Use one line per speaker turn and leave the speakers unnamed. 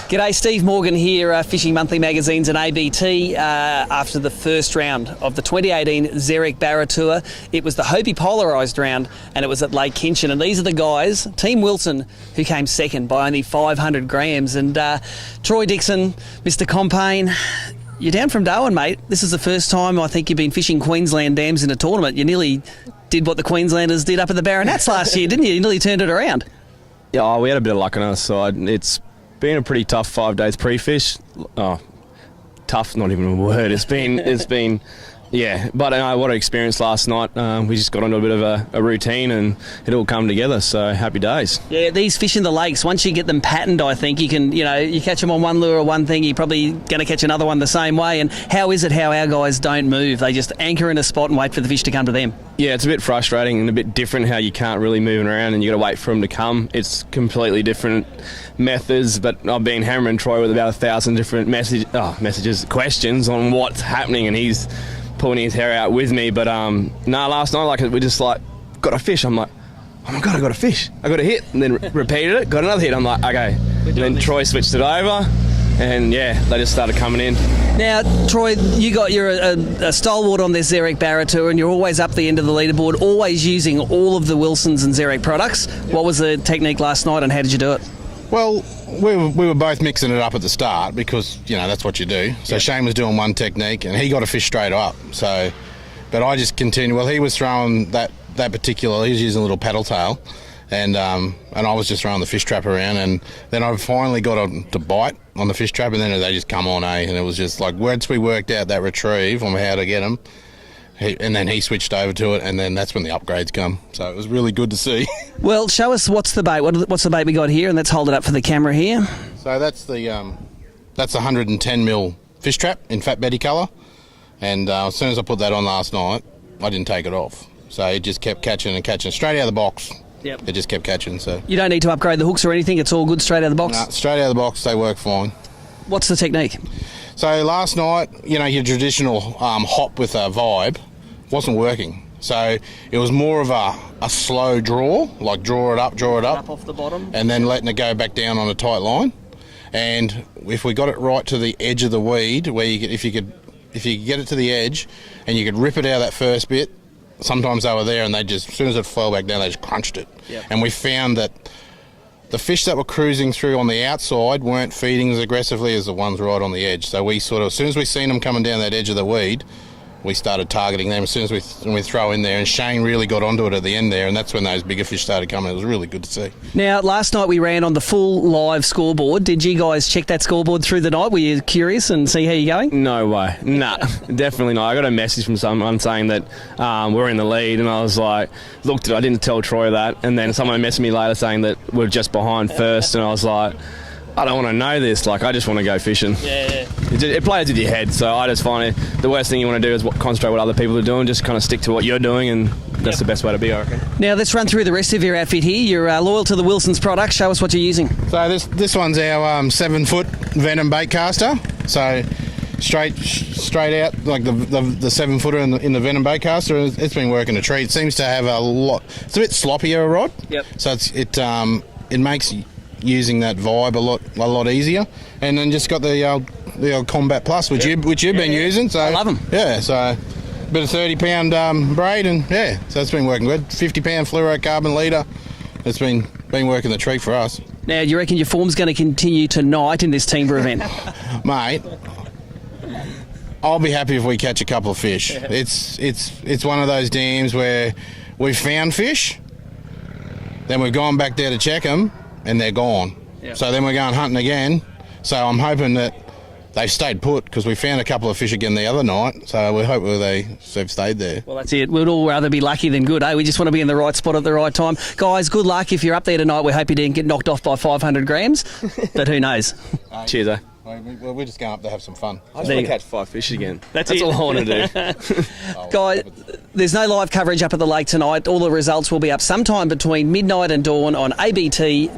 G'day, Steve Morgan here, Fishing Monthly Magazines and ABT. After the first round of the 2018 Zerek BARRA Tour, it was the Hobie polarised round and it was at Lake Kinchant. And these are the guys, Team Wilson, who came second by only 500 grams. And Troy Dixon, Mr. Compain, you're down from Darwin, mate. This is the first time I think you've been fishing Queensland dams in a tournament. You nearly did what the Queenslanders did up at the Baronets last year, didn't you? You nearly turned it around.
Yeah, we had a bit of luck on our side. It's been a pretty tough 5 days pre-fish. Oh, tough, not even a word. It's been, yeah. But what an experience last night. We just got onto a bit of a routine and it all come together. So happy days.
Yeah, these fish in the lakes, once you get them patterned, I think you can, you catch them on one lure or one thing, you're probably going to catch another one the same way. And how is it how our guys don't move? They just anchor in a spot and wait for the fish to come to them.
Yeah, it's a bit frustrating and a bit different how you can't really move around and you got to wait for them to come. It's completely different methods, but I've been hammering Troy with about 1,000 different messages, questions on what's happening, and he's pulling his hair out with me. But last night we just got a fish. I'm like, oh my god, I got a fish, I got a hit, and then repeated it, got another hit. I'm like, okay. And then Troy switched it over. And yeah, they just started coming in.
Now, Troy, you're a stalwart on this Zerek BARRA Tour, and you're always up the end of the leaderboard, always using all of the Wilsons and Zerek products. Yep. What was the technique last night, and how did you do it?
Well, we were both mixing it up at the start because that's what you do. So yep. Shane was doing one technique, and he got a fish straight up. So, but I just continued. Well, he was throwing that particular. He was using a little paddle tail. And I was just throwing the fish trap around, and then I finally got to bite on the fish trap, and then they just come on, and it was just like once we worked out that retrieve on how to get them, and then he switched over to it, and then that's when the upgrades come. So it was really good to see. Well,
show us what's the bait. What's the bait we got here, and let's hold it up for the camera here.
So that's the 110 mil fish trap in Fat Betty colour, and as soon as I put that on last night, I didn't take it off. So it just kept catching and catching straight out of the box. Yep. It just kept catching. So
you don't need to upgrade the hooks or anything. It's all good straight out of the box.
No, straight out of the box, they work fine.
What's the technique?
So last night, your traditional hop with a vibe wasn't working. So it was more of a slow draw, like draw it up
off the bottom,
and then letting it go back down on a tight line. And if we got it right to the edge of the weed, where if you could get it to the edge, and you could rip it out of that first bit. Sometimes they were there and as soon as it fell back down, they just crunched it. Yep. And we found that the fish that were cruising through on the outside weren't feeding as aggressively as the ones right on the edge. So we sort of, as soon as we seen them coming down that edge of the weed, we started targeting them as soon as we throw in there. And Shane really got onto it at the end there, and that's when those bigger fish started coming. It was really good to see. Now,
last night we ran on the full live scoreboard. Did you guys check that scoreboard through the night? Were you curious and see how you're going?
No way. Nah, definitely not. I got a message from someone saying that we're in the lead, and I was like, looked at it, I didn't tell Troy that, and then someone messaged me later saying that we're just behind first, and I was like, I don't want to know this. I just want to go fishing.
Yeah.
It plays with your head, so I just find the worst thing you want to do is concentrate what other people are doing. Just kind of stick to what you're doing, and that's the best way to be, I reckon.
Now, let's run through the rest of your outfit here. You're loyal to the Wilson's products. Show us what you're using.
So this one's our 7-foot Venom bait caster. So straight out, like the 7-footer in the Venom bait caster. It's been working a treat. It seems to have a lot. It's a bit sloppier a rod.
Yep.
So it makes using that vibe a lot easier, and then just got the old Combat Plus, which you've been using. So
I love them.
Yeah, so a bit of 30-pound braid, and so it's been working good. 50-pound fluorocarbon leader. It's been working the treat for us.
Now, do you reckon your form's going to continue tonight in this Teamborough event?
Mate, I'll be happy if we catch a couple of fish. It's one of those dams where we've found fish, then we've gone back there to check them, and they're gone. Yep. So then we're going hunting again. So I'm hoping that they've stayed put, because we found a couple of fish again the other night. So we hope they've stayed there.
Well, that's it. We'd all rather be lucky than good, eh? We just want to be in the right spot at the right time. Guys, good luck. If you're up there tonight, we hope you didn't get knocked off by 500 grams. But who knows?
Cheers, eh?
We're just going up to have some fun.
I just want to catch 5 fish again. That's all I want to do.
Guys, there's no live coverage up at the lake tonight. All the results will be up sometime between midnight and dawn on abt.org.au.